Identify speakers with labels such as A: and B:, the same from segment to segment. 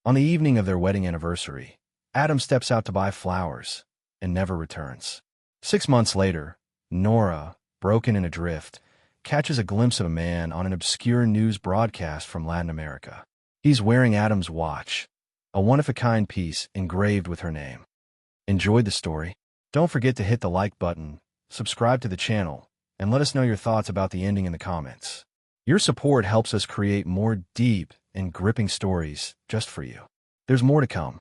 A: On the evening of their wedding anniversary, Adam steps out to buy flowers and never returns. 6 months later, Nóra, broken and adrift, catches a glimpse of a man on an obscure news broadcast from Latin America. He's wearing Adam's watch, a one-of-a-kind piece engraved with her name. Enjoyed the story? Don't forget to hit the like button, subscribe to the channel, and let us know your thoughts about the ending in the comments. Your support helps us create more deep and gripping stories just for you. There's more to come.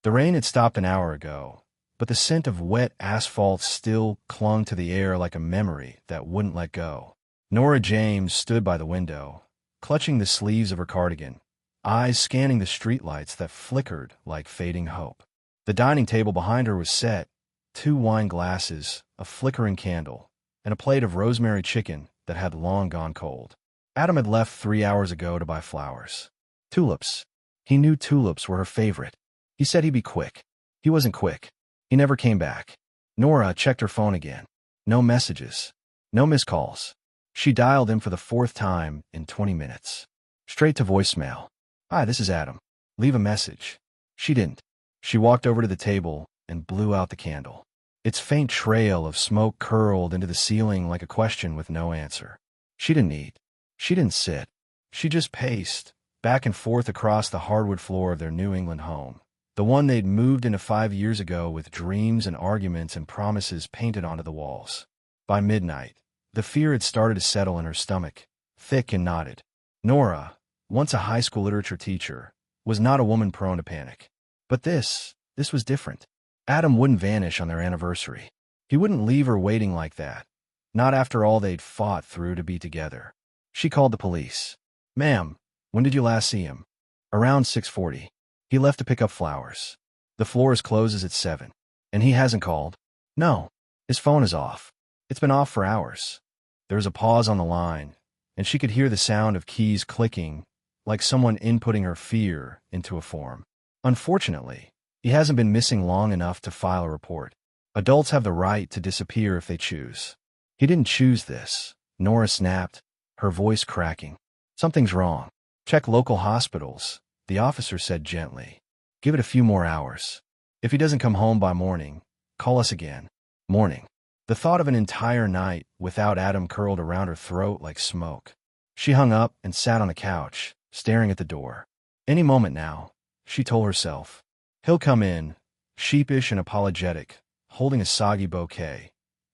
A: The rain had stopped an hour ago, but the scent of wet asphalt still clung to the air like a memory that wouldn't let go. Nóra James stood by the window, clutching the sleeves of her cardigan, eyes scanning the streetlights that flickered like fading hope. The dining table behind her was set, 2 wine glasses, a flickering candle, and a plate of rosemary chicken that had long gone cold. Adam had left 3 hours ago to buy flowers. Tulips. He knew tulips were her favorite. He said he'd be quick. He wasn't quick. He never came back. Nóra checked her phone again. No messages. No missed calls. She dialed him for the 4th time in 20 minutes. Straight to voicemail. "Hi, this is Adam. Leave a message." She didn't. She walked over to the table and blew out the candle. Its faint trail of smoke curled into the ceiling like a question with no answer. She didn't eat. She didn't sit. She just paced, back and forth across the hardwood floor of their New England home, the one they'd moved into 5 years ago with dreams and arguments and promises painted onto the walls. By midnight, the fear had started to settle in her stomach, thick and knotted. Nóra, once a high school literature teacher, was not a woman prone to panic. But this was different. Adam wouldn't vanish on their anniversary. He wouldn't leave her waiting like that, not after all they'd fought through to be together. She called the police. "Ma'am, when did you last see him?" "Around 6:40. He left to pick up flowers. The florist closes at 7. And he hasn't called?" "No. His phone is off. It's been off for hours." There was a pause on the line, and she could hear the sound of keys clicking, like someone inputting her fear into a form. "Unfortunately, he hasn't been missing long enough to file a report. Adults have the right to disappear if they choose." "He didn't choose this," Nóra snapped, her voice cracking. "Something's wrong. Check local hospitals," the officer said gently. "Give it a few more hours. If he doesn't come home by morning, call us again." Morning. The thought of an entire night without Adam curled around her throat like smoke. She hung up and sat on the couch, staring at the door. Any moment now, she told herself. He'll come in, sheepish and apologetic, holding a soggy bouquet,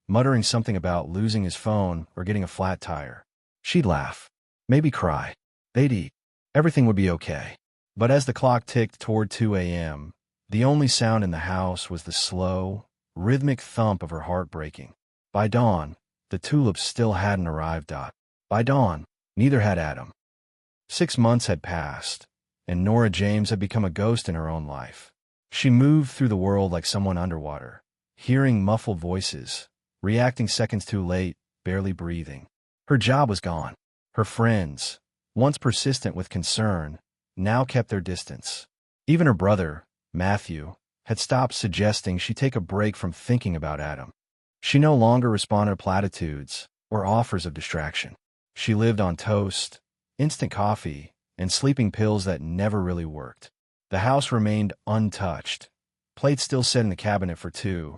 A: muttering something about losing his phone or getting a flat tire. She'd laugh, maybe cry. They'd eat. Everything would be okay. But as the clock ticked toward 2 a.m., the only sound in the house was the slow, rhythmic thump of her heart breaking. By dawn, the tulips still hadn't arrived. By dawn, neither had Adam. 6 months had passed, and Nóra James had become a ghost in her own life. She moved through the world like someone underwater, hearing muffled voices, reacting seconds too late, barely breathing. Her job was gone. Her friends, once persistent with concern, now kept their distance. Even her brother, Matthew, had stopped suggesting she take a break from thinking about Adam. She no longer responded to platitudes or offers of distraction. She lived on toast, instant coffee, and sleeping pills that never really worked. The house remained untouched, plates still set in the cabinet for 2,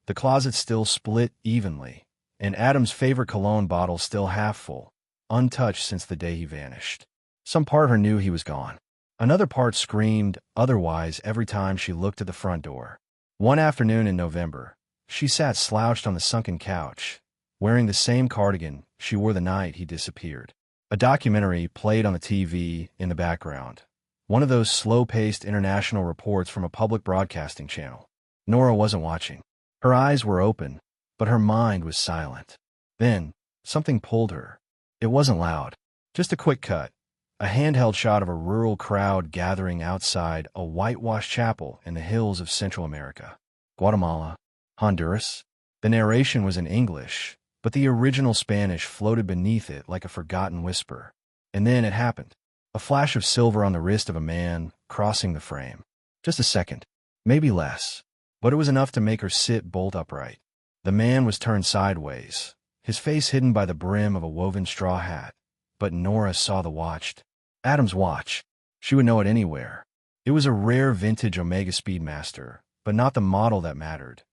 A: the closet still split evenly, and Adam's favorite cologne bottle still half full, untouched since the day he vanished. Some part of her knew he was gone. Another part screamed otherwise every time she looked at the front door. One afternoon in November, she sat slouched on the sunken couch, wearing the same cardigan she wore the night he disappeared. A documentary played on the TV in the background, one of those slow-paced international reports from a public broadcasting channel. Nóra wasn't watching. Her eyes were open, but her mind was silent. Then, something pulled her. It wasn't loud. Just a quick cut. A handheld shot of a rural crowd gathering outside a whitewashed chapel in the hills of Central America. Guatemala. Honduras. The narration was in English, but the original Spanish floated beneath it like a forgotten whisper. And then it happened. A flash of silver on the wrist of a man, crossing the frame. Just a second. Maybe less. But it was enough to make her sit bolt upright. The man was turned sideways, his face hidden by the brim of a woven straw hat. But Nóra saw the watch. Adam's watch. She would know it anywhere. It was a rare vintage Omega Speedmaster, but not the model that mattered.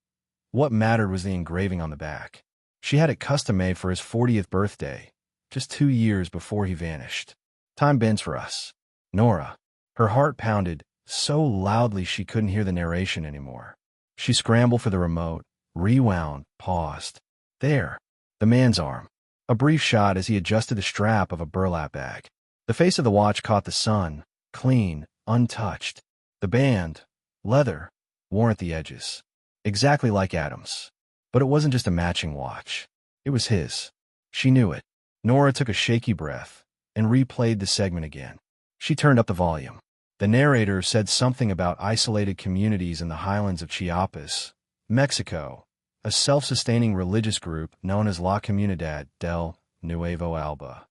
A: What mattered was the engraving on the back. She had it custom-made for his 40th birthday, just 2 years before he vanished. Time bends for us. Nóra. Her heart pounded so loudly she couldn't hear the narration anymore. She scrambled for the remote, rewound, paused. There. The man's arm. A brief shot as he adjusted the strap of a burlap bag. The face of the watch caught the sun, clean, untouched. The band, leather, worn at the edges. Exactly like Adam's. But it wasn't just a matching watch. It was his. She knew it. Nóra took a shaky breath and replayed the segment again. She turned up the volume. The narrator said something about isolated communities in the highlands of Chiapas, Mexico, a self-sustaining religious group known as La Comunidad del Nuevo Alba.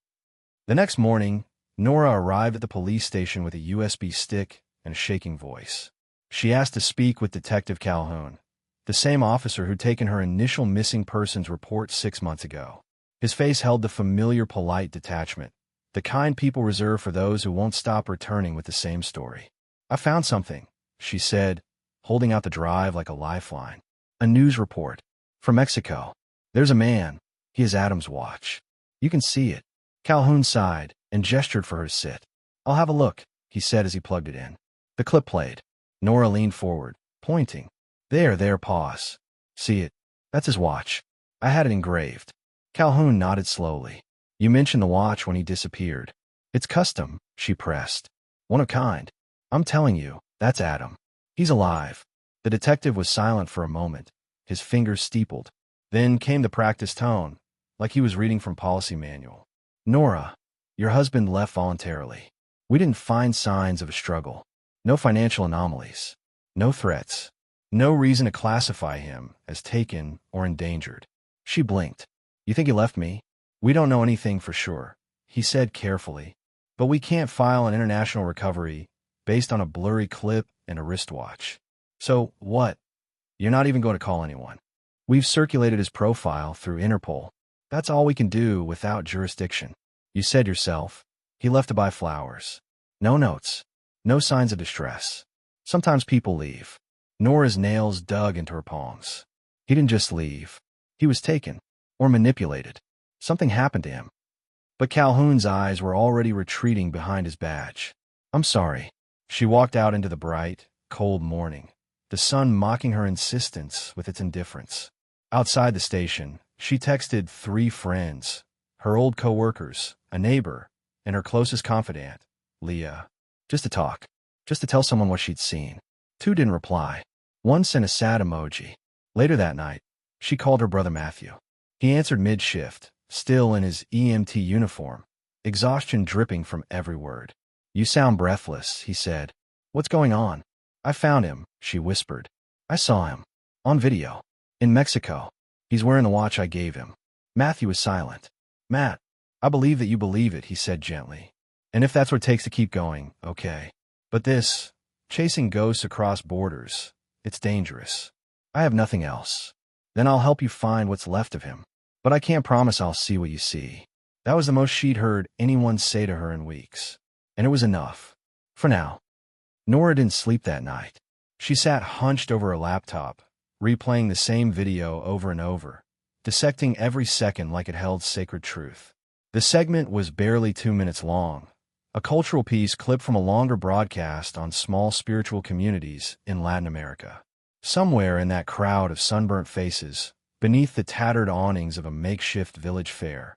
A: The next morning, Nóra arrived at the police station with a USB stick and a shaking voice. She asked to speak with Detective Calhoun, the same officer who'd taken her initial missing persons report 6 months ago. His face held the familiar polite detachment, the kind people reserve for those who won't stop returning with the same story. I found something, she said, holding out the drive like a lifeline. A news report. From Mexico. There's a man. He has Adam's watch. You can see it. Calhoun sighed and gestured for her to sit. I'll have a look, he said as he plugged it in. The clip played. Nóra leaned forward, pointing. There, pause. See it? That's his watch. I had it engraved. Calhoun nodded slowly. You mentioned the watch when he disappeared. It's custom, she pressed. One of kind. I'm telling you, that's Adam. He's alive. The detective was silent for a moment, his fingers steepled. Then came the practiced tone, like he was reading from policy manual. Nóra, your husband left voluntarily. We didn't find signs of a struggle. No financial anomalies. No threats. No reason to classify him as taken or endangered. She blinked. You think he left me? We don't know anything for sure, he said carefully. But we can't file an international recovery based on a blurry clip and a wristwatch. So, what? You're not even going to call anyone. We've circulated his profile through Interpol. That's all we can do without jurisdiction. You said yourself, he left to buy flowers. No notes. No signs of distress. Sometimes people leave. Nóra's nails dug into her palms. He didn't just leave. He was taken. Or manipulated. Something happened to him. But Calhoun's eyes were already retreating behind his badge. I'm sorry. She walked out into the bright, cold morning, the sun mocking her insistence with its indifference. Outside the station, she texted 3 friends, her old co-workers, a neighbor, and her closest confidant, Leah. Just to talk. Just to tell someone what she'd seen. 2 didn't reply. 1 sent a sad emoji. Later that night, she called her brother Matthew. He answered mid-shift, still in his EMT uniform, exhaustion dripping from every word. You sound breathless, he said. What's going on? I found him, she whispered. I saw him. On video. In Mexico. He's wearing the watch I gave him. Matthew was silent. Matt, I believe that you believe it, he said gently. And if that's what it takes to keep going, okay. But this, chasing ghosts across borders, it's dangerous. I have nothing else. Then I'll help you find what's left of him. But I can't promise I'll see what you see. That was the most she'd heard anyone say to her in weeks. And it was enough. For now. Nóra didn't sleep that night. She sat hunched over her laptop, replaying the same video over and over, dissecting every second like it held sacred truth. The segment was barely 2 minutes long, a cultural piece clipped from a longer broadcast on small spiritual communities in Latin America. Somewhere in that crowd of sunburnt faces, beneath the tattered awnings of a makeshift village fair,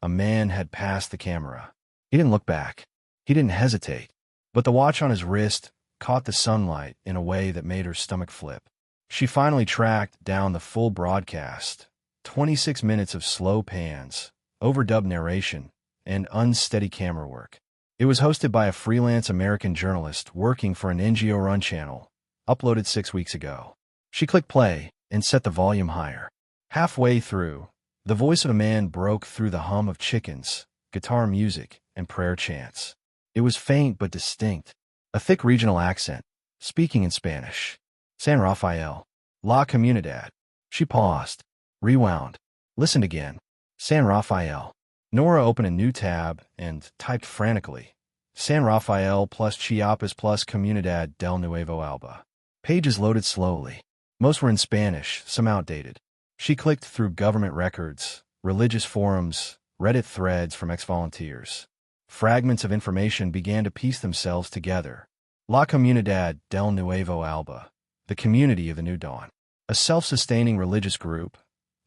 A: a man had passed the camera. He didn't look back. He didn't hesitate. But the watch on his wrist caught the sunlight in a way that made her stomach flip. She finally tracked down the full broadcast, 26 minutes of slow pans, overdubbed narration, and unsteady camera work. It was hosted by a freelance American journalist working for an NGO-run channel, uploaded 6 weeks ago. She clicked play and set the volume higher. Halfway through, the voice of a man broke through the hum of chickens, guitar music, and prayer chants. It was faint but distinct, a thick regional accent, speaking in Spanish. San Rafael. La Comunidad. She paused, rewound, listened again. San Rafael. Nóra opened a new tab and typed frantically, San Rafael plus Chiapas plus Comunidad del Nuevo Alba. Pages loaded slowly. Most were in Spanish, some outdated. She clicked through government records, religious forums, Reddit threads from ex-volunteers. Fragments of information began to piece themselves together. La Comunidad del Nuevo Alba, the community of the New Dawn, a self-sustaining religious group,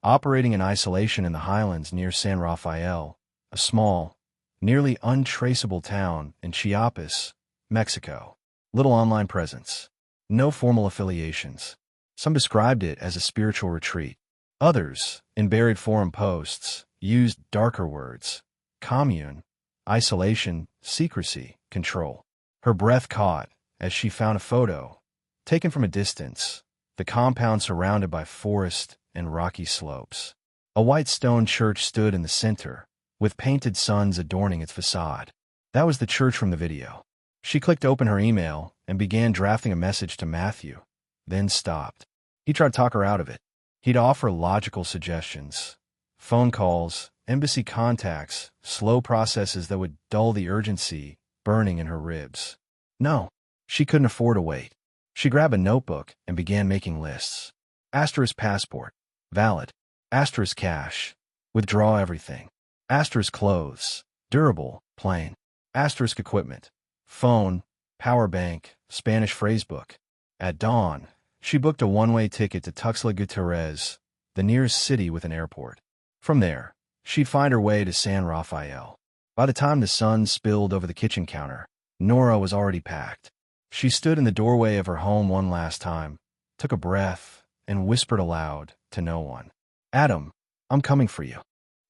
A: operating in isolation in the highlands near San Rafael, a small, nearly untraceable town in Chiapas, Mexico. Little online presence. No formal affiliations. Some described it as a spiritual retreat. Others, in buried forum posts, used darker words: commune, isolation, secrecy, control. Her breath caught as she found a photo, taken from a distance, the compound surrounded by forest and rocky slopes. A white stone church stood in the center, with painted suns adorning its facade. That was the church from the video. She clicked open her email and began drafting a message to Matthew, then stopped. He tried to talk her out of it. He'd offer logical suggestions, phone calls, embassy contacts, slow processes that would dull the urgency burning in her ribs. No, she couldn't afford to wait. She grabbed a notebook and began making lists. Asterisk passport, valid. Asterisk cash, withdraw everything. Asterisk clothes, durable, plain. Asterisk equipment, phone, power bank, Spanish phrasebook. At dawn, she booked a one-way ticket to Tuxtla Gutiérrez, the nearest city with an airport. From there, she'd find her way to San Rafael. By the time the sun spilled over the kitchen counter, Nóra was already packed. She stood in the doorway of her home one last time, took a breath, and whispered aloud to no one. "Adam, I'm coming for you."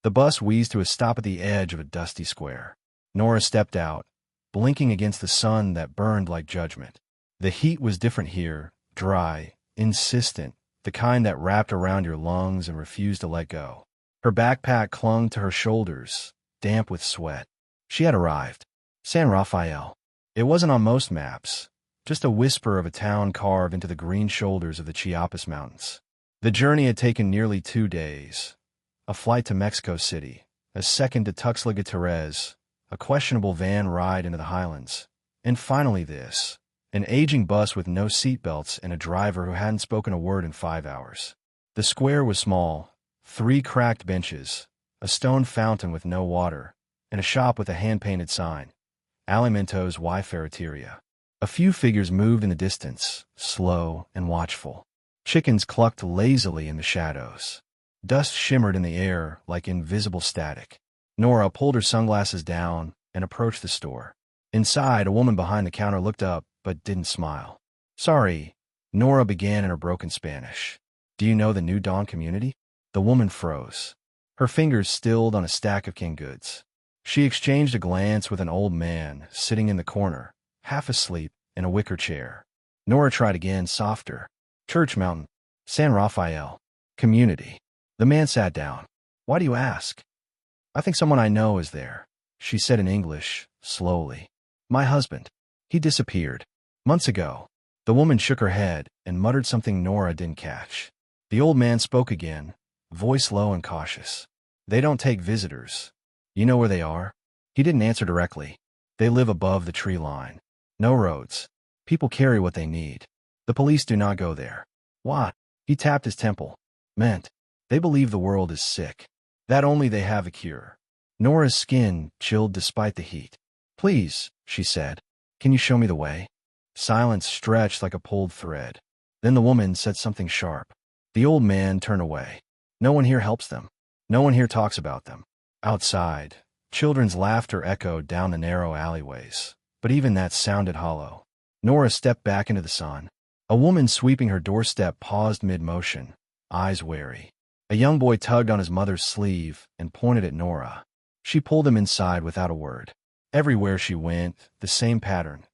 A: The bus wheezed to a stop at the edge of a dusty square. Nóra stepped out, blinking against the sun that burned like judgment. The heat was different here, dry, insistent, the kind that wrapped around your lungs and refused to let go. Her backpack clung to her shoulders, damp with sweat. She had arrived. San Rafael. It wasn't on most maps, just a whisper of a town carved into the green shoulders of the Chiapas Mountains. The journey had taken nearly 2 days. A flight to Mexico City, a second to Tuxtla Gutiérrez, a questionable van ride into the highlands, and finally this, an aging bus with no seatbelts and a driver who hadn't spoken a word in 5 hours. The square was small, 3 cracked benches, a stone fountain with no water, and a shop with a hand-painted sign, Alimentos y Ferreteria. A few figures moved in the distance, slow and watchful. Chickens clucked lazily in the shadows. Dust shimmered in the air like invisible static. Nóra pulled her sunglasses down and approached the store. Inside, a woman behind the counter looked up but didn't smile. "Sorry," Nóra began in her broken Spanish. "Do you know the New Dawn community?" The woman froze. Her fingers stilled on a stack of canned goods. She exchanged a glance with an old man sitting in the corner, half asleep, in a wicker chair. Nóra tried again, softer. "Church Mountain, San Rafael, community." The man sat down. "Why do you ask?" "I think someone I know is there," she said in English, slowly. "My husband. He disappeared. Months ago." The woman shook her head and muttered something Nóra didn't catch. The old man spoke again, voice low and cautious. "They don't take visitors. You know where they are?" He didn't answer directly. "They live above the tree line. No roads. People carry what they need. The police do not go there." "Why?" He tapped his temple. "Meant. They believe the world is sick. That only they have a cure." Nora's skin chilled despite the heat. "Please," she said, "can you show me the way?" Silence stretched like a pulled thread. Then the woman said something sharp. The old man turned away. "No one here helps them. No one here talks about them." Outside, children's laughter echoed down the narrow alleyways, but even that sounded hollow. Nóra stepped back into the sun. A woman sweeping her doorstep paused mid-motion, eyes wary. A young boy tugged on his mother's sleeve and pointed at Nóra. She pulled him inside without a word. Everywhere she went, the same pattern.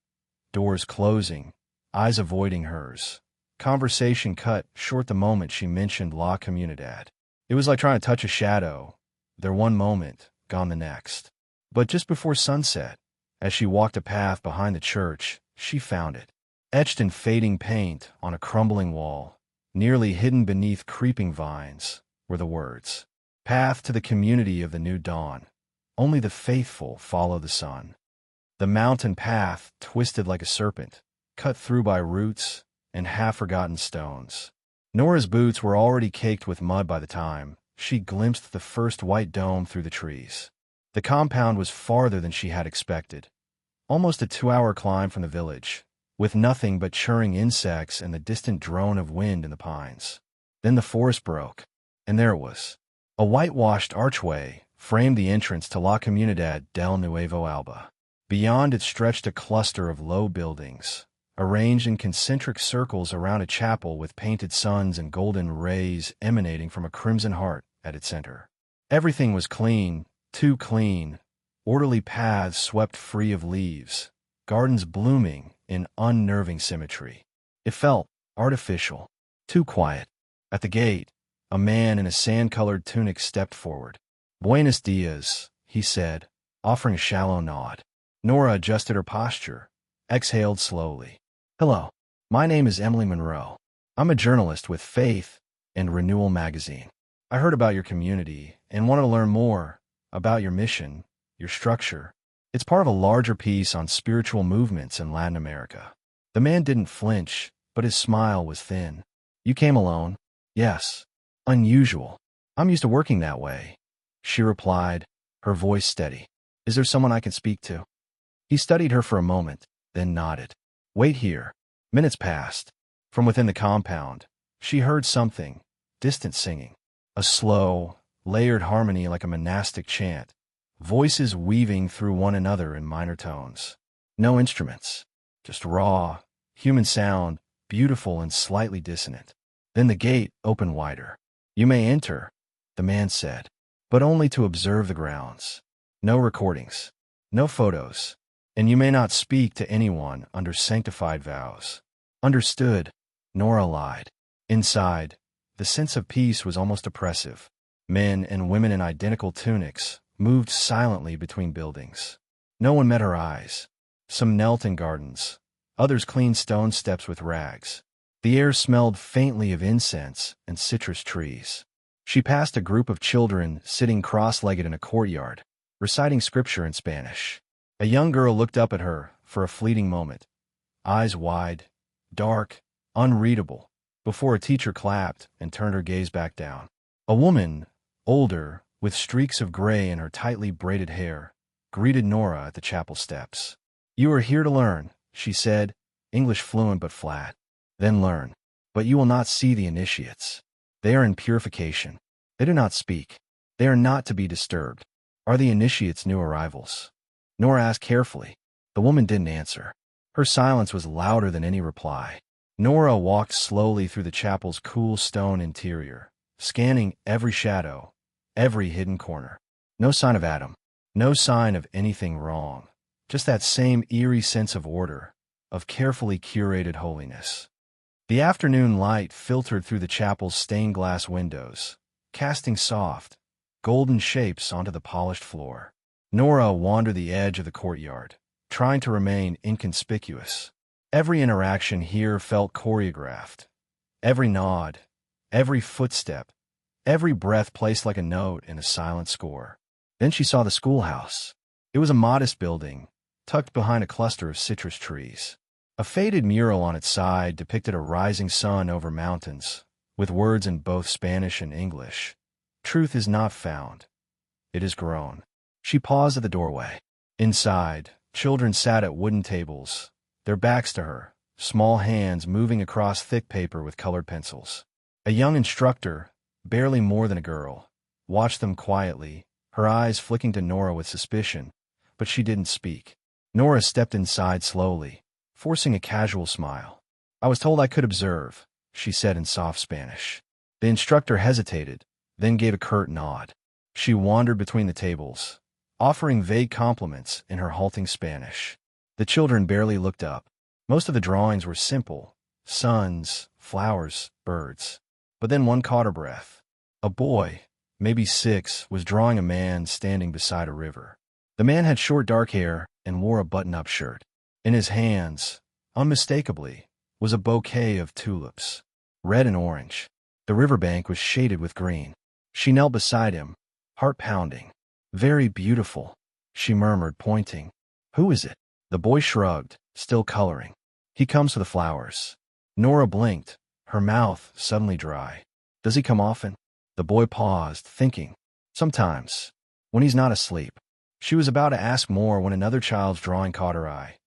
A: Doors closing, eyes avoiding hers. Conversation cut short the moment she mentioned La Comunidad. It was like trying to touch a shadow. There one moment, gone the next. But just before sunset, as she walked a path behind the church, she found it. Etched in fading paint on a crumbling wall, nearly hidden beneath creeping vines, were the words, "Path to the community of the New Dawn. Only the faithful follow the sun." The mountain path twisted like a serpent, cut through by roots and half-forgotten stones. Nora's boots were already caked with mud by the time she glimpsed the first white dome through the trees. The compound was farther than she had expected, almost a 2-hour climb from the village, with nothing but churring insects and the distant drone of wind in the pines. Then the forest broke, and there it was. A whitewashed archway framed the entrance to La Comunidad del Nuevo Alba. Beyond it stretched a cluster of low buildings, arranged in concentric circles around a chapel with painted suns and golden rays emanating from a crimson heart at its center. Everything was clean, too clean, orderly paths swept free of leaves, gardens blooming in unnerving symmetry. It felt artificial, too quiet. At the gate, a man in a sand-colored tunic stepped forward. "Buenos dias," he said, offering a shallow nod. Nóra adjusted her posture, exhaled slowly. "Hello, my name is Emily Monroe. I'm a journalist with Faith and Renewal magazine. I heard about your community and wanted to learn more about your mission, your structure. It's part of a larger piece on spiritual movements in Latin America." The man didn't flinch, but his smile was thin. "You came alone?" "Yes. Unusual. I'm used to working that way," she replied, her voice steady. "Is there someone I can speak to?" He studied her for a moment, then nodded. "Wait here." Minutes passed. From within the compound, she heard something, distant singing. A slow, layered harmony like a monastic chant, voices weaving through one another in minor tones. No instruments, just raw, human sound, beautiful and slightly dissonant. Then the gate opened wider. "You may enter," the man said, "but only to observe the grounds. No recordings, no photos, and you may not speak to anyone under sanctified vows." "Understood," Nóra lied. Inside, the sense of peace was almost oppressive. Men and women in identical tunics moved silently between buildings. No one met her eyes. Some knelt in gardens, others cleaned stone steps with rags. The air smelled faintly of incense and citrus trees. She passed a group of children sitting cross-legged in a courtyard, reciting scripture in Spanish. A young girl looked up at her for a fleeting moment, eyes wide, dark, unreadable, before a teacher clapped and turned her gaze back down. A woman, older, with streaks of gray in her tightly braided hair, greeted Nóra at the chapel steps. "You are here to learn," she said, English fluent but flat. "Then learn. But you will not see the initiates. They are in purification. They do not speak. They are not to be disturbed." "Are the initiates new arrivals?" Nóra asked carefully. The woman didn't answer. Her silence was louder than any reply. Nóra walked slowly through the chapel's cool stone interior, scanning every shadow, every hidden corner. No sign of Adam. No sign of anything wrong. Just that same eerie sense of order, of carefully curated holiness. The afternoon light filtered through the chapel's stained glass windows, casting soft, golden shapes onto the polished floor. Nóra wandered the edge of the courtyard, trying to remain inconspicuous. Every interaction here felt choreographed. Every nod, every footstep, every breath placed like a note in a silent score. Then she saw the schoolhouse. It was a modest building, tucked behind a cluster of citrus trees. A faded mural on its side depicted a rising sun over mountains, with words in both Spanish and English. "Truth is not found. It is grown." She paused at the doorway. Inside, children sat at wooden tables, their backs to her, small hands moving across thick paper with colored pencils. A young instructor, barely more than a girl, watched them quietly, her eyes flicking to Nóra with suspicion, but she didn't speak. Nóra stepped inside slowly, forcing a casual smile. "I was told I could observe," she said in soft Spanish. The instructor hesitated, then gave a curt nod. She wandered between the tables, offering vague compliments in her halting Spanish. The children barely looked up. Most of the drawings were simple: suns, flowers, birds. But then one caught her breath. A boy, maybe 6, was drawing a man standing beside a river. The man had short dark hair and wore a button-up shirt. In his hands, unmistakably, was a bouquet of tulips, red and orange. The riverbank was shaded with green. She knelt beside him, heart pounding. "Very beautiful," she murmured, pointing. "Who is it?" The boy shrugged, still coloring. He comes for the flowers. Nóra blinked, her mouth suddenly dry. Does he come often? The boy paused, thinking. Sometimes. When he's not asleep. She was about to ask more when another child's drawing caught her eye.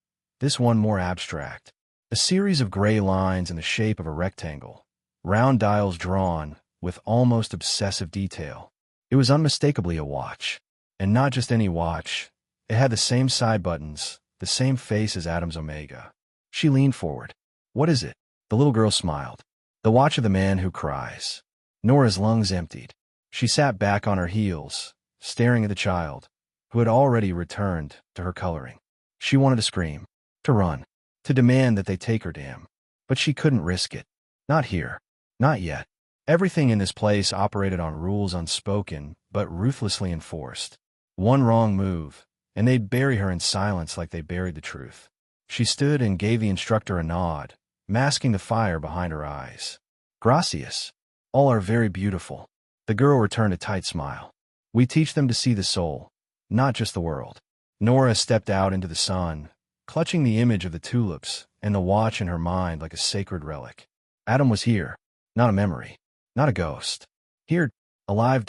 A: This one more abstract. A series of gray lines in the shape of a rectangle. Round dials drawn, with almost obsessive detail. It was unmistakably a watch. And not just any watch. It had the same side buttons, the same face as Adam's Omega. She leaned forward. What is it? The little girl smiled. The watch of the man who cries. Nora's lungs emptied. She sat back on her heels, staring at the child, who had already returned to her coloring. She wanted to scream, to run, to demand that they take her to him. But she couldn't risk it. Not here. Not yet. Everything in this place operated on rules unspoken, but ruthlessly enforced. One wrong move, and they'd bury her in silence like they buried the truth. She stood and gave the instructor a nod, masking the fire behind her eyes. Gracias. All are very beautiful. The girl returned a tight smile. We teach them to see the soul, not just the world. Nóra stepped out into the sun, clutching the image of the tulips and the watch in her mind like a sacred relic. Adam was here, not a memory, not a ghost. Here, alive,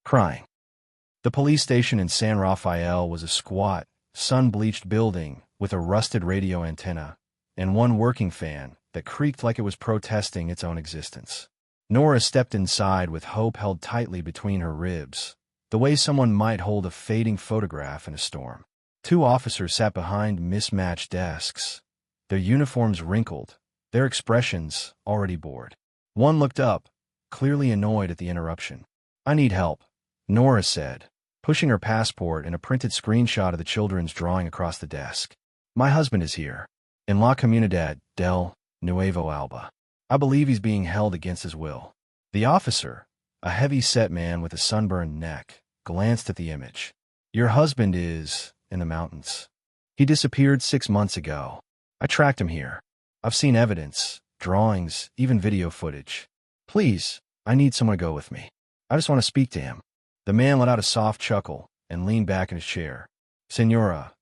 A: crying. The police station in San Rafael was a squat, sun-bleached building with a rusted radio antenna and one working fan that creaked like it was protesting its own existence. Nóra stepped inside with hope held tightly between her ribs, the way someone might hold a fading photograph in a storm. Two officers sat behind mismatched desks, their uniforms wrinkled, their expressions already bored. One looked up, clearly annoyed at the interruption. I need help, Nóra said, pushing her passport and a printed screenshot of the children's drawing across the desk. My husband is here, in La Comunidad del Nuevo Alba. I believe he's being held against his will. The officer, a heavy-set man with a sunburned neck, glanced at the image. Your husband is in the mountains. He disappeared 6 months ago. I tracked him here. I've seen evidence, drawings, even video footage. Please, I need someone to go with me. I just want to speak to him. The man let out a soft chuckle and leaned back in his chair. Señora,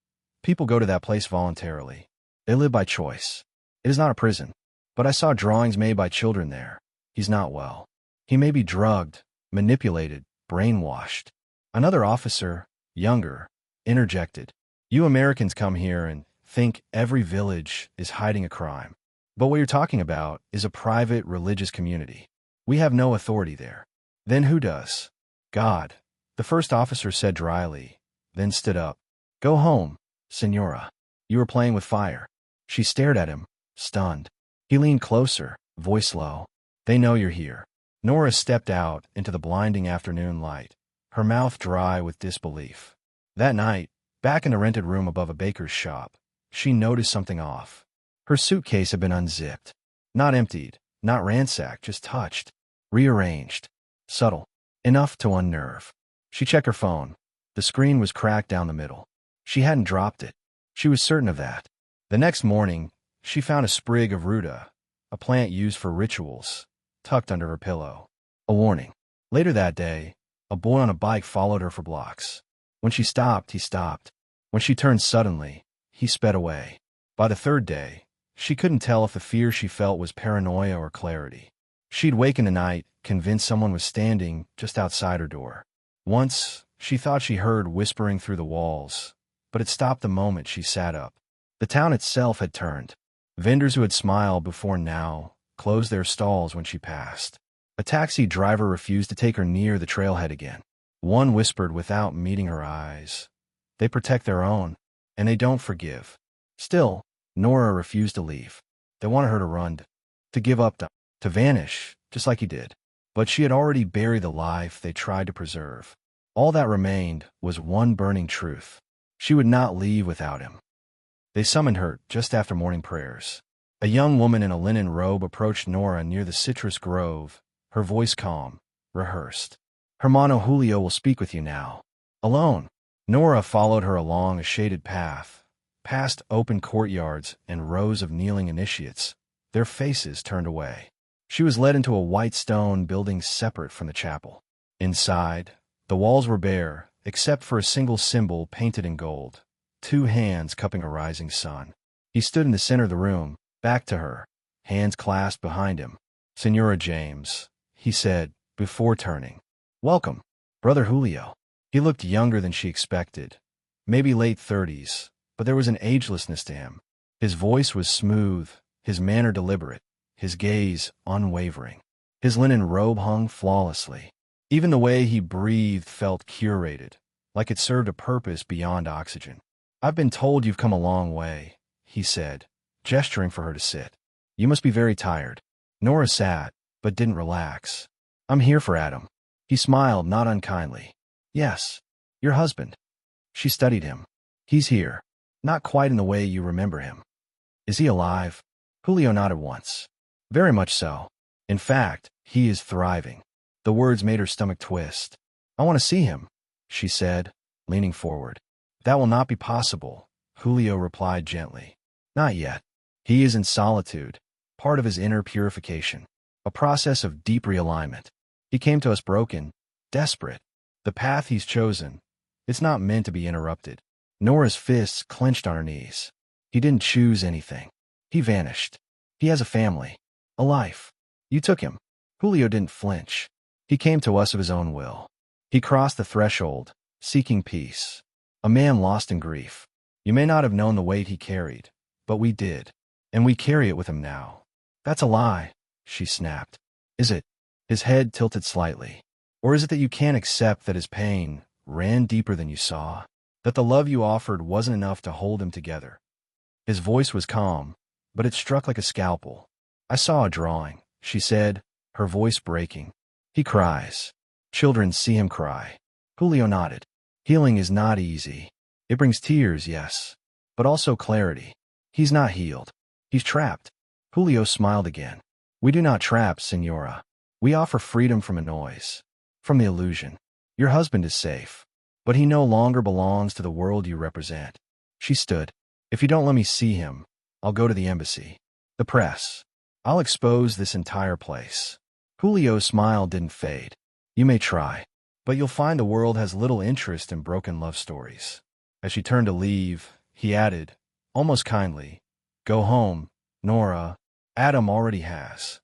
A: people go to that place voluntarily. They live by choice. It is not a prison. But I saw drawings made by children there. He's not well. He may be drugged, manipulated, brainwashed. Another officer, younger, interjected. You Americans come here and think every village is hiding a crime. But what you're talking about is a private religious community. We have no authority there. Then who does? God, the first officer said dryly, then stood up. Go home, Señora. You are playing with fire. She stared at him, stunned. He leaned closer, voice low. They know you're here. Nóra stepped out into the blinding afternoon light, her mouth dry with disbelief. That night, back in the rented room above a baker's shop, she noticed something off. Her suitcase had been unzipped. Not emptied, not ransacked, just touched, rearranged. Subtle. Enough to unnerve. She checked her phone. The screen was cracked down the middle. She hadn't dropped it. She was certain of that. The next morning, she found a sprig of ruta, a plant used for rituals, tucked under her pillow. A warning. Later that day, a boy on a bike followed her for blocks. When she stopped, he stopped. When she turned suddenly, he sped away. By the third day, she couldn't tell if the fear she felt was paranoia or clarity. She'd waken the night, convinced someone was standing just outside her door. Once, she thought she heard whispering through the walls, but it stopped the moment she sat up. The town itself had turned. Vendors who had smiled before now closed their stalls when she passed. A taxi driver refused to take her near the trailhead again. One whispered without meeting her eyes. They protect their own, and they don't forgive. Still, Nóra refused to leave. They wanted her to run, to give up, to vanish, just like he did. But she had already buried the life they tried to preserve. All that remained was one burning truth. She would not leave without him. They summoned her just after morning prayers. A young woman in a linen robe approached Nóra near the citrus grove, her voice calm, rehearsed. Hermano Julio will speak with you now. Alone. Nóra followed her along a shaded path, past open courtyards and rows of kneeling initiates, their faces turned away. She was led into a white stone building separate from the chapel. Inside, the walls were bare, except for a single symbol painted in gold, 2 hands cupping a rising sun. He stood in the center of the room, back to her, hands clasped behind him. "Senora James," he said, before turning. "Welcome, Brother Julio." He looked younger than she expected, maybe late 30s, but there was an agelessness to him. His voice was smooth, his manner deliberate, his gaze unwavering. His linen robe hung flawlessly. Even the way he breathed felt curated, like it served a purpose beyond oxygen. "I've been told you've come a long way," he said, gesturing for her to sit. "You must be very tired." Nóra sat, but didn't relax. "I'm here for Adam." He smiled, not unkindly. "Yes, your husband." She studied him. "He's here. Not quite in the way you remember him." "Is he alive?" Julio nodded once. "Very much so. In fact, he is thriving." The words made her stomach twist. "I want to see him," she said, leaning forward. "That will not be possible," Julio replied gently. "Not yet. He is in solitude, part of his inner purification, a process of deep realignment. He came to us broken, desperate. The path he's chosen, it's not meant to be interrupted." Nora's fists clenched on her knees. "He didn't choose anything. He vanished. He has a family, a life. You took him." Julio didn't flinch. "He came to us of his own will. He crossed the threshold, seeking peace. A man lost in grief. You may not have known the weight he carried, but we did. And we carry it with him now." "That's a lie," she snapped. "Is it?" His head tilted slightly. "Or is it that you can't accept that his pain ran deeper than you saw? That the love you offered wasn't enough to hold him together?" His voice was calm, but it struck like a scalpel. "I saw a drawing," she said, her voice breaking. "He cries. Children see him cry." Julio nodded. "Healing is not easy. It brings tears, yes, but also clarity. He's not healed. He's trapped." Julio smiled again. "We do not trap, Senora. We offer freedom from a noise, from the illusion. Your husband is safe, but he no longer belongs to the world you represent." She stood. "If you don't let me see him, I'll go to the embassy. The press. I'll expose this entire place." Julio's smile didn't fade. "You may try, but you'll find the world has little interest in broken love stories." As she turned to leave, he added, almost kindly, "Go home, Nóra. Adam already has."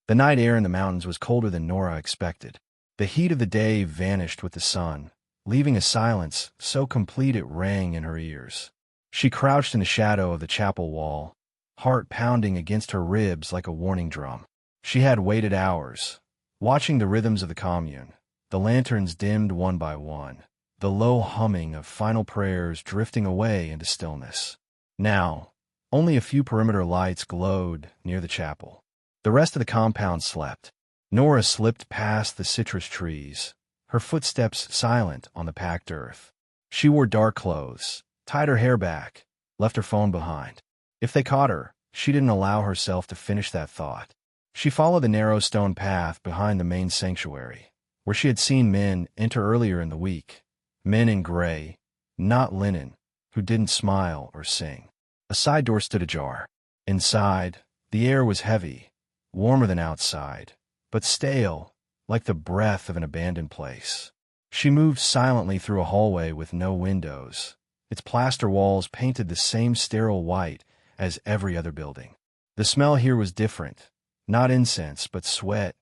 A: The night air in the mountains was colder than Nóra expected. The heat of the day vanished with the sun, leaving a silence so complete it rang in her ears. She crouched in the shadow of the chapel wall, heart pounding against her ribs like a warning drum. She had waited hours, watching the rhythms of the commune, the lanterns dimmed one by one, the low humming of final prayers drifting away into stillness. Now, only a few perimeter lights glowed near the chapel. The rest of the compound slept. Nóra slipped past the citrus trees, her footsteps silent on the packed earth. She wore dark clothes, tied her hair back, left her phone behind. If they caught her, she didn't allow herself to finish that thought. She followed the narrow stone path behind the main sanctuary, where she had seen men enter earlier in the week. Men in gray, not linen, who didn't smile or sing. A side door stood ajar. Inside, the air was heavy, warmer than outside, but stale, like the breath of an abandoned place. She moved silently through a hallway with no windows, its plaster walls painted the same sterile white as every other building. The smell here was different, not incense, but sweat,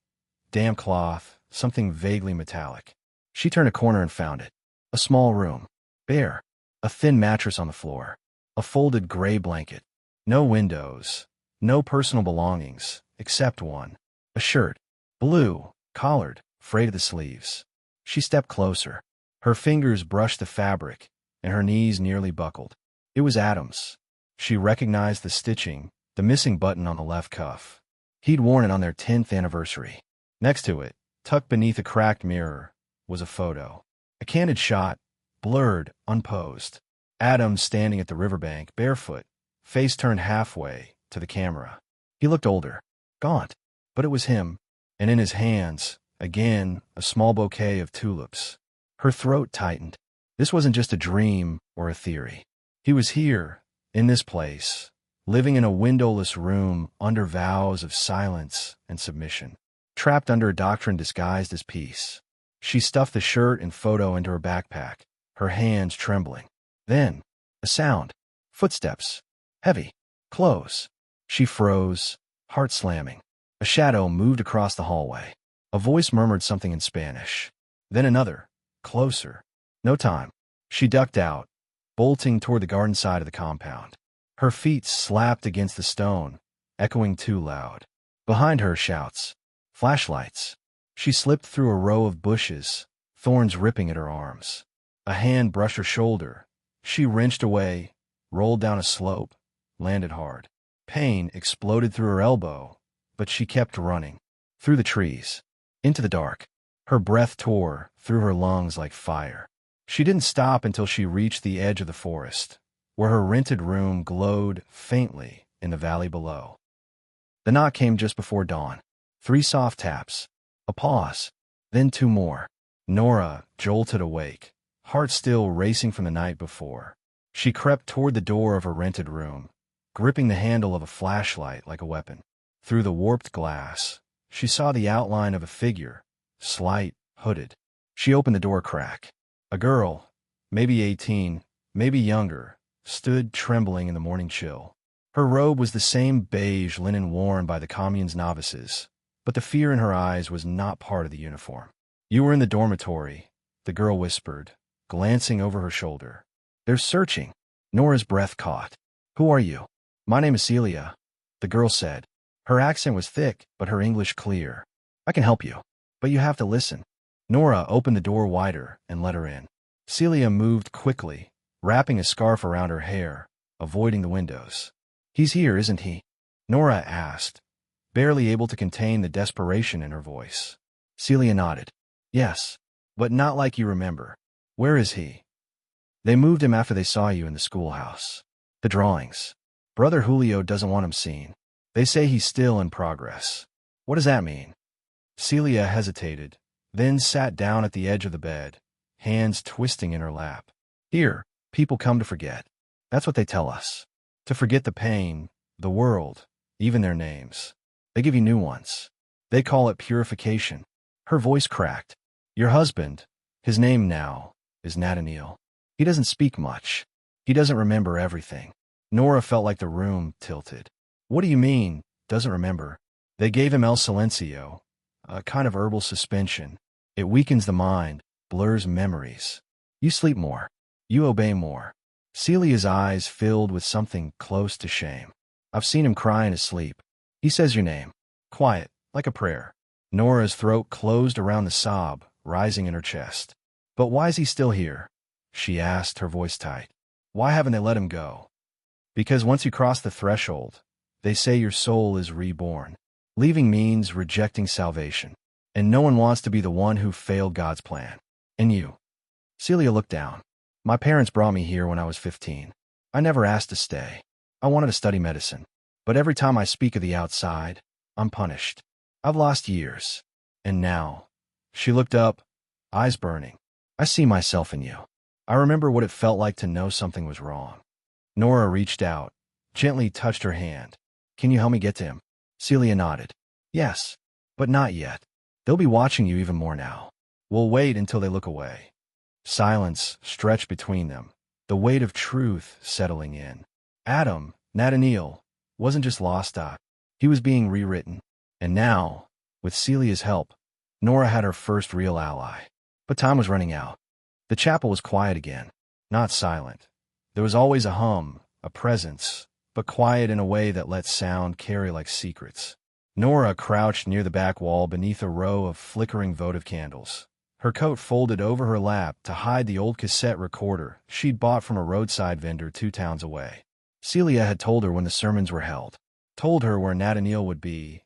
A: damp cloth, something vaguely metallic. She turned a corner and found it. A small room, bare, a thin mattress on the floor, a folded gray blanket. No windows, no personal belongings, except one. A shirt, blue, collared, frayed at the sleeves. She stepped closer. Her fingers brushed the fabric, and her knees nearly buckled. It was Adam's. She recognized the stitching, the missing button on the left cuff. He'd worn it on their 10th anniversary. Next to it, tucked beneath a cracked mirror, was a photo. A candid shot, blurred, unposed. Adam standing at the riverbank, barefoot, face turned halfway to the camera. He looked older, gaunt, but it was him, and in his hands, again, a small bouquet of tulips. Her throat tightened. This wasn't just a dream or a theory. He was here, in this place, living in a windowless room under vows of silence and submission, trapped under a doctrine disguised as peace. She stuffed the shirt and photo into her backpack, her hands trembling. Then, A sound. Footsteps. Heavy. Close. She froze, heart slamming. A shadow moved across the hallway. A voice murmured something in Spanish. Then another. Closer. No time. She ducked out, bolting toward the garden side of the compound. Her feet slapped against the stone, echoing too loud. Behind her, shouts. Flashlights. She slipped through a row of bushes, thorns ripping at her arms. A hand brushed her shoulder. She wrenched away, rolled down a slope, landed hard. Pain exploded through her elbow, but she kept running. Through the trees. Into the dark. Her breath tore through her lungs like fire. She didn't stop until she reached the edge of the forest, where her rented room glowed faintly in the valley below. The knock came just before dawn. 3 soft taps. A pause. Then 2 more. Nóra jolted awake, heart still racing from the night before. She crept toward the door of her rented room, gripping the handle of a flashlight like a weapon. Through the warped glass, she saw the outline of a figure, slight, hooded. She opened the door crack. A girl, maybe 18, maybe younger, stood trembling in the morning chill. Her robe was the same beige linen worn by the commune's novices, but the fear in her eyes was not part of the uniform. "You were in the dormitory," the girl whispered, glancing over her shoulder. "They're searching." Nora's breath caught. "Who are you?" "My name is Celia," the girl said. Her accent was thick, but her English clear. "I can help you, but you have to listen." Nóra opened the door wider and let her in. Celia moved quickly, wrapping a scarf around her hair, avoiding the windows. "He's here, isn't he?" Nóra asked, barely able to contain the desperation in her voice. Celia nodded. "Yes, but not like you remember. Where is he?" "They moved him after they saw you in the schoolhouse." "The drawings. Brother Julio doesn't want him seen. They say he's still in progress." "What does that mean?" Celia hesitated, then sat down at the edge of the bed, hands twisting in her lap. "Here, people come to forget. That's what they tell us. To forget the pain, the world, even their names. They give you new ones. They call it purification." Her voice cracked. "Your husband, his name now, is Nathaniel. He doesn't speak much. He doesn't remember everything." Nóra felt like the room tilted. "What do you mean, doesn't remember?" "They gave him El Silencio, a kind of herbal suspension. It weakens the mind, blurs memories. You sleep more. You obey more." Celia's eyes filled with something close to shame. "I've seen him cry in his sleep. He says your name. Quiet, like a prayer." Nora's throat closed around the sob rising in her chest. "But why is he still here?" she asked, her voice tight. "Why haven't they let him go?" "Because once you cross the threshold, they say your soul is reborn. Leaving means rejecting salvation. And no one wants to be the one who failed God's plan. And you." Celia looked down. "My parents brought me here when I was 15. I never asked to stay. I wanted to study medicine. But every time I speak of the outside, I'm punished. I've lost years. And now," she looked up, eyes burning, "I see myself in you. I remember what it felt like to know something was wrong." Nóra reached out, gently touched her hand. "Can you help me get to him?" Celia nodded. "Yes, but not yet. They'll be watching you even more now. We'll wait until they look away." Silence stretched between them, the weight of truth settling in. Nathaniel, wasn't just lost. He was being rewritten. And now, with Celia's help, Nóra had her first real ally. But time was running out. The chapel was quiet again, not silent. There was always a hum, a presence, but quiet in a way that let sound carry like secrets. Nóra crouched near the back wall beneath a row of flickering votive candles, her coat folded over her lap to hide the old cassette recorder she'd bought from a roadside vendor 2 towns away. Celia had told her when the sermons were held, told her where Nathaniel would be,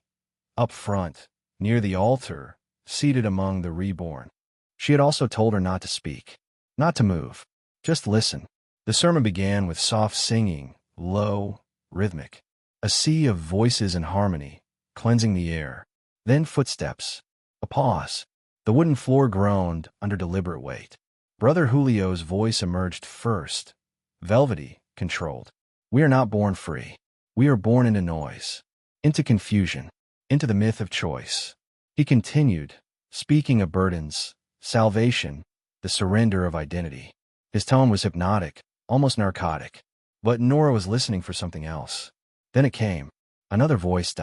A: up front, near the altar, seated among the reborn. She had also told her not to speak, not to move, just listen. The sermon began with soft singing, low, rhythmic, a sea of voices in harmony, cleansing the air. Then footsteps, a pause. The wooden floor groaned under deliberate weight. Brother Julio's voice emerged first, velvety, controlled. "We are not born free. We are born into noise, into confusion, into the myth of choice." He continued, speaking of burdens, salvation, the surrender of identity. His tone was hypnotic, almost narcotic. But Nóra was listening for something else. Then it came. Another voice.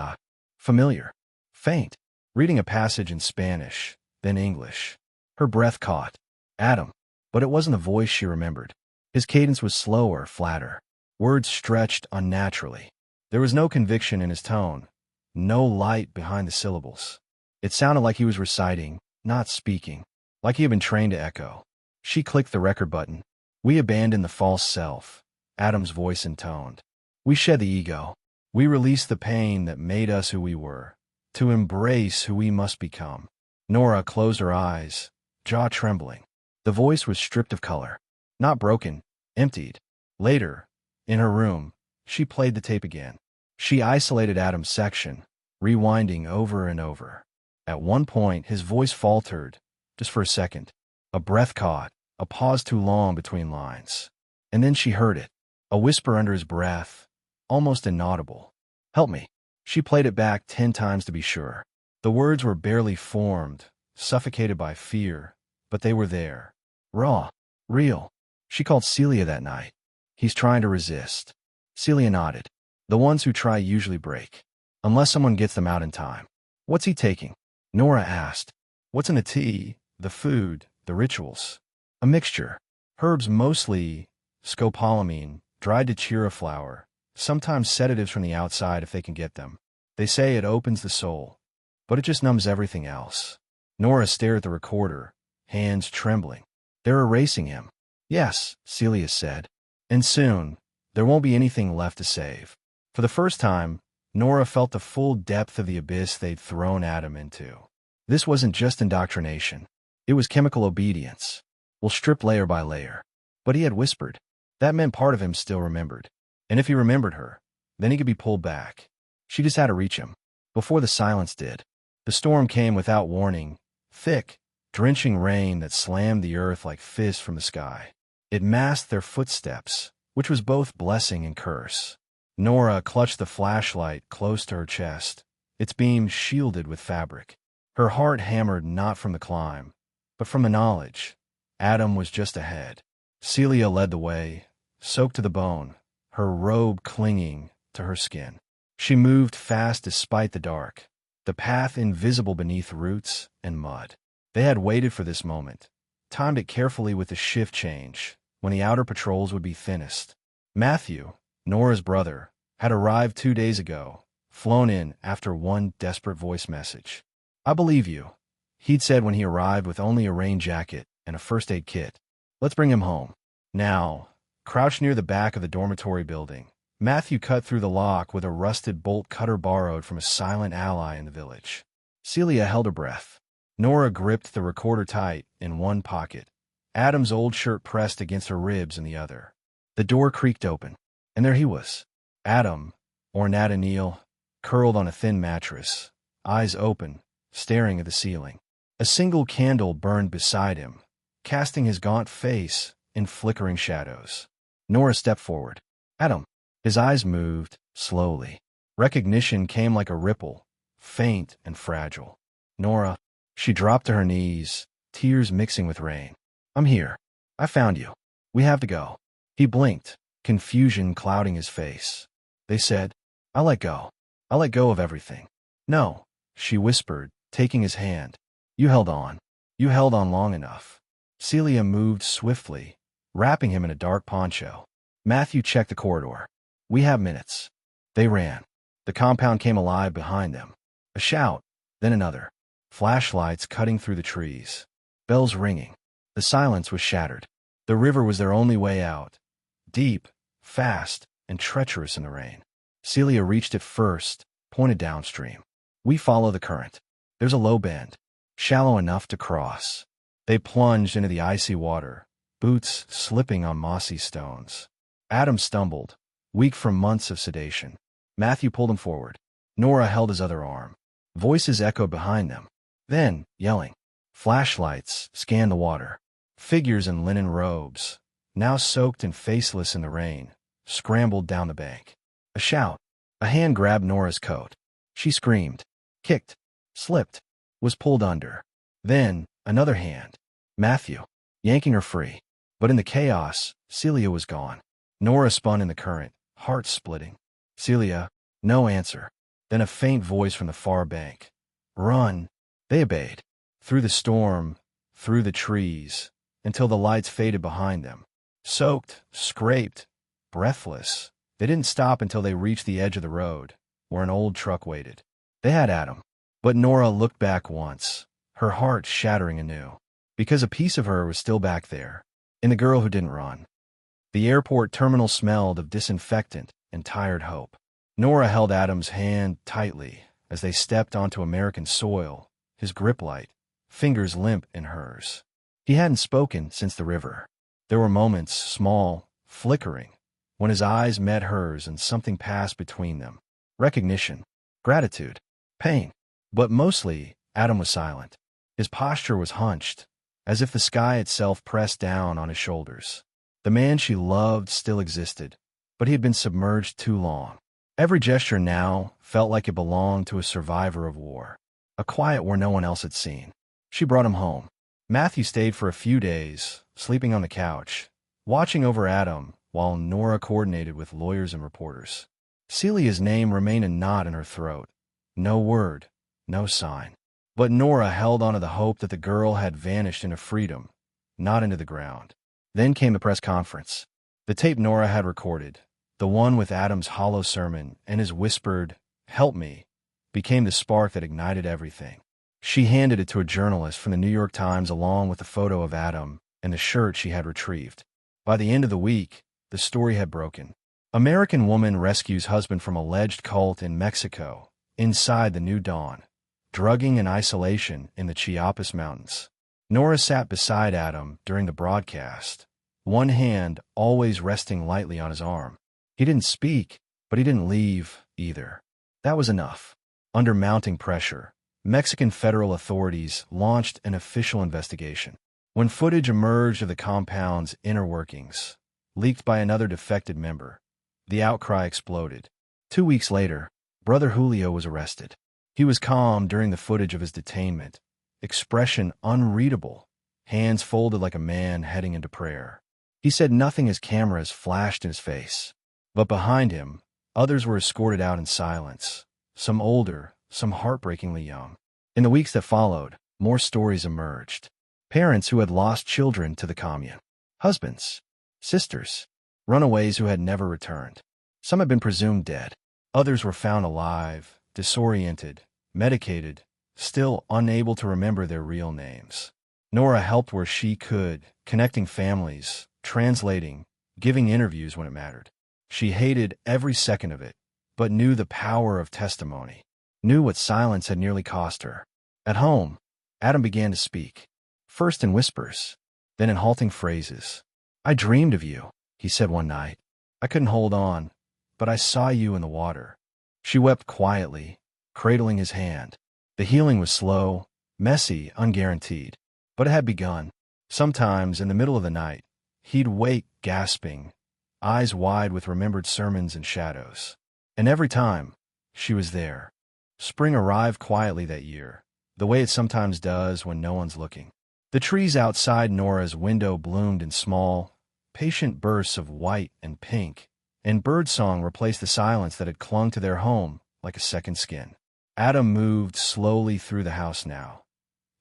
A: Familiar. Faint. Reading a passage in Spanish, then English. Her breath caught. Adam. But it wasn't the voice she remembered. His cadence was slower, flatter. Words stretched unnaturally. There was no conviction in his tone, no light behind the syllables. It sounded like he was reciting, not speaking, like he had been trained to echo. She clicked the record button. We abandoned the false self, Adam's voice intoned. We shed the ego. We released the pain that made us who we were, to embrace who we must become. Nóra closed her eyes, jaw trembling. The voice was stripped of color. Not broken, emptied. Later, in her room, she played the tape again. She isolated Adam's section, rewinding over and over. At one point, his voice faltered, just for a second. A breath caught, a pause too long between lines. And then she heard it, a whisper under his breath, almost inaudible. Help me. She played it back 10 times to be sure. The words were barely formed, suffocated by fear, but they were there. Raw. Real. She called Celia that night. He's trying to resist. Celia nodded. The ones who try usually break. Unless someone gets them out in time. What's he taking? Nóra asked. What's in the tea, the food, the rituals? A mixture. Herbs mostly scopolamine, dried datura flower, sometimes sedatives from the outside if they can get them. They say it opens the soul, but it just numbs everything else. Nóra stared at the recorder, hands trembling. They're erasing him. Yes, Celia said. And soon, there won't be anything left to save. For the first time, Nóra felt the full depth of the abyss they'd thrown Adam into. This wasn't just indoctrination. It was chemical obedience. We'll strip layer by layer. But he had whispered. That meant part of him still remembered. And if he remembered her, then he could be pulled back. She just had to reach him. Before the silence did. The storm came without warning, thick, drenching rain that slammed the earth like fists from the sky. It masked their footsteps, which was both blessing and curse. Nóra clutched the flashlight close to her chest, its beam shielded with fabric. Her heart hammered not from the climb, but from the knowledge. Adam was just ahead. Celia led the way, soaked to the bone, her robe clinging to her skin. She moved fast despite the dark, the path invisible beneath roots and mud. They had waited for this moment, timed it carefully with the shift change, when the outer patrols would be thinnest. Matthew, Nora's brother, had arrived 2 days ago, flown in after one desperate voice message. I believe you, he'd said when he arrived with only a rain jacket and a first aid kit. Let's bring him home. Now, crouched near the back of the dormitory building, Matthew cut through the lock with a rusted bolt cutter borrowed from a silent ally in the village. Celia held her breath. Nóra gripped the recorder tight in one pocket, Adam's old shirt pressed against her ribs in the other. The door creaked open, and there he was. Adam, or Nathaniel, curled on a thin mattress, eyes open, staring at the ceiling. A single candle burned beside him, casting his gaunt face in flickering shadows. Nóra stepped forward. Adam. His eyes moved, slowly. Recognition came like a ripple, faint and fragile. Nóra. She dropped to her knees, tears mixing with rain. I'm here. I found you. We have to go. He blinked, confusion clouding his face. They said, I let go. I let go of everything. No, she whispered, taking his hand. You held on. You held on long enough. Celia moved swiftly, wrapping him in a dark poncho. Matthew checked the corridor. We have minutes. They ran. The compound came alive behind them. A shout, then another. Flashlights cutting through the trees. Bells ringing. The silence was shattered. The river was their only way out. Deep, fast, and treacherous in the rain. Celia reached it first, pointed downstream. We follow the current. There's a low bend, shallow enough to cross. They plunged into the icy water, boots slipping on mossy stones. Adam stumbled, weak from months of sedation. Matthew pulled him forward. Nóra held his other arm. Voices echoed behind them. Then, yelling. Flashlights scanned the water. Figures in linen robes, now soaked and faceless in the rain, scrambled down the bank. A shout. A hand grabbed Nora's coat. She screamed, kicked, slipped, was pulled under. Then, another hand. Matthew, yanking her free. But in the chaos, Celia was gone. Nóra spun in the current, heart splitting. Celia, no answer. Then a faint voice from the far bank. Run! They obeyed. Through the storm, through the trees, until the lights faded behind them. Soaked, scraped, breathless, they didn't stop until they reached the edge of the road, where an old truck waited. They had Adam. But Nóra looked back once, her heart shattering anew, because a piece of her was still back there, in the girl who didn't run. The airport terminal smelled of disinfectant and tired hope. Nóra held Adam's hand tightly as they stepped onto American soil, his grip light, fingers limp in hers. He hadn't spoken since the river. There were moments, small, flickering, when his eyes met hers and something passed between them. Recognition, gratitude, pain. But mostly, Adam was silent. His posture was hunched, as if the sky itself pressed down on his shoulders. The man she loved still existed, but he had been submerged too long. Every gesture now felt like it belonged to a survivor of war, a quiet where no one else had seen. She brought him home. Matthew stayed for a few days, sleeping on the couch, watching over Adam while Nóra coordinated with lawyers and reporters. Celia's name remained a knot in her throat. No word, no sign. But Nóra held on to the hope that the girl had vanished into freedom, not into the ground. Then came the press conference. The tape Nóra had recorded, the one with Adam's hollow sermon and his whispered, "Help me," became the spark that ignited everything. She handed it to a journalist from the New York Times along with the photo of Adam and the shirt she had retrieved. By the end of the week, the story had broken. American woman rescues husband from alleged cult in Mexico, inside the New Dawn, drugging in isolation in the Chiapas Mountains. Nóra sat beside Adam during the broadcast, one hand always resting lightly on his arm. He didn't speak, but he didn't leave either. That was enough. Under mounting pressure, Mexican federal authorities launched an official investigation. When footage emerged of the compound's inner workings, leaked by another defected member, the outcry exploded. 2 weeks later, Brother Julio was arrested. He was calm during the footage of his detainment, expression unreadable, hands folded like a man heading into prayer. He said nothing as cameras flashed in his face. But behind him, others were escorted out in silence, some older, some heartbreakingly young. In the weeks that followed, more stories emerged. Parents who had lost children to the commune. Husbands, sisters, runaways who had never returned. Some had been presumed dead. Others were found alive, disoriented, medicated, still unable to remember their real names. Nóra helped where she could, connecting families, translating, giving interviews when it mattered. She hated every second of it, but knew the power of testimony, knew what silence had nearly cost her. At home, Adam began to speak, first in whispers, then in halting phrases. "I dreamed of you," he said one night. "I couldn't hold on, but I saw you in the water." She wept quietly, cradling his hand. The healing was slow, messy, unguaranteed, but it had begun. Sometimes, in the middle of the night, he'd wake gasping, eyes wide with remembered sermons and shadows. And every time, she was there. Spring arrived quietly that year, the way it sometimes does when no one's looking. The trees outside Nora's window bloomed in small, patient bursts of white and pink, and birdsong replaced the silence that had clung to their home like a second skin. Adam moved slowly through the house now,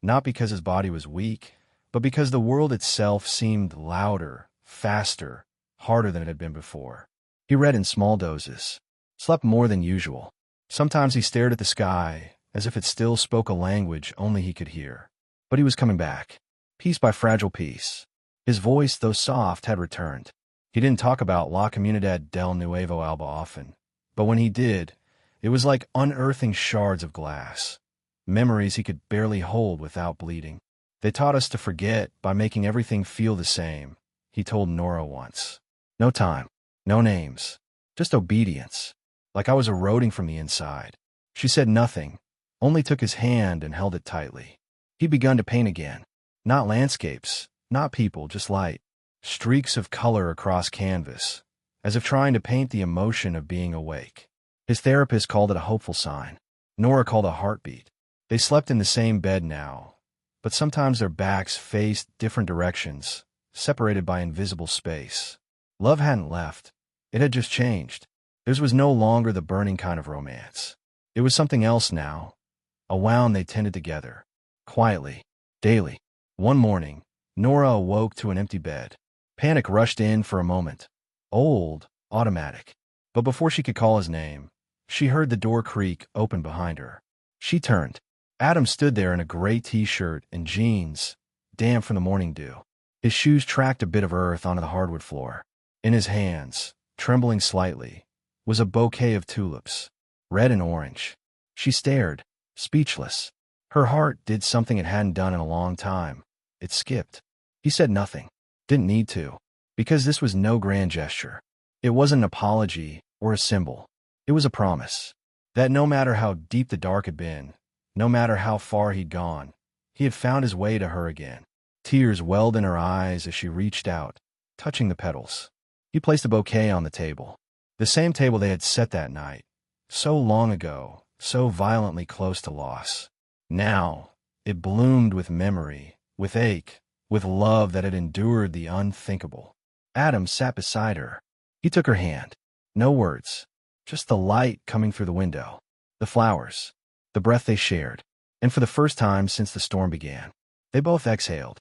A: not because his body was weak, but because the world itself seemed louder, faster, harder than it had been before. He read in small doses, slept more than usual. Sometimes he stared at the sky, as if it still spoke a language only he could hear. But he was coming back, piece by fragile piece. His voice, though soft, had returned. He didn't talk about La Comunidad del Nuevo Alba often, but when he did, it was like unearthing shards of glass, memories he could barely hold without bleeding. "They taught us to forget by making everything feel the same," he told Nóra once. "No time, no names, just obedience, like I was eroding from the inside." She said nothing, only took his hand and held it tightly. He'd begun to paint again. Not landscapes, not people, just light. Streaks of color across canvas, as if trying to paint the emotion of being awake. His therapist called it a hopeful sign. Nóra called it a heartbeat. They slept in the same bed now, but sometimes their backs faced different directions, separated by invisible space. Love hadn't left. It had just changed. Theirs was no longer the burning kind of romance. It was something else now, a wound they tended together, quietly, daily. One morning, Nora awoke to an empty bed. Panic rushed in for a moment. Old, automatic. But before she could call his name, she heard the door creak open behind her. She turned. Adam stood there in a gray t-shirt and jeans, damp from the morning dew. His shoes tracked a bit of earth onto the hardwood floor. In his hands, trembling slightly, was a bouquet of tulips, red and orange. She stared, speechless. Her heart did something it hadn't done in a long time. It skipped. He said nothing. Didn't need to. Because this was no grand gesture. It wasn't an apology or a symbol. It was a promise. That no matter how deep the dark had been, no matter how far he'd gone, he had found his way to her again. Tears welled in her eyes as she reached out, touching the petals. He placed a bouquet on the table. The same table they had set that night. So long ago, so violently close to loss. Now, it bloomed with memory, with ache, with love that had endured the unthinkable. Adam sat beside her. He took her hand. No words, just the light coming through the window, the flowers, the breath they shared. And for the first time since the storm began, they both exhaled.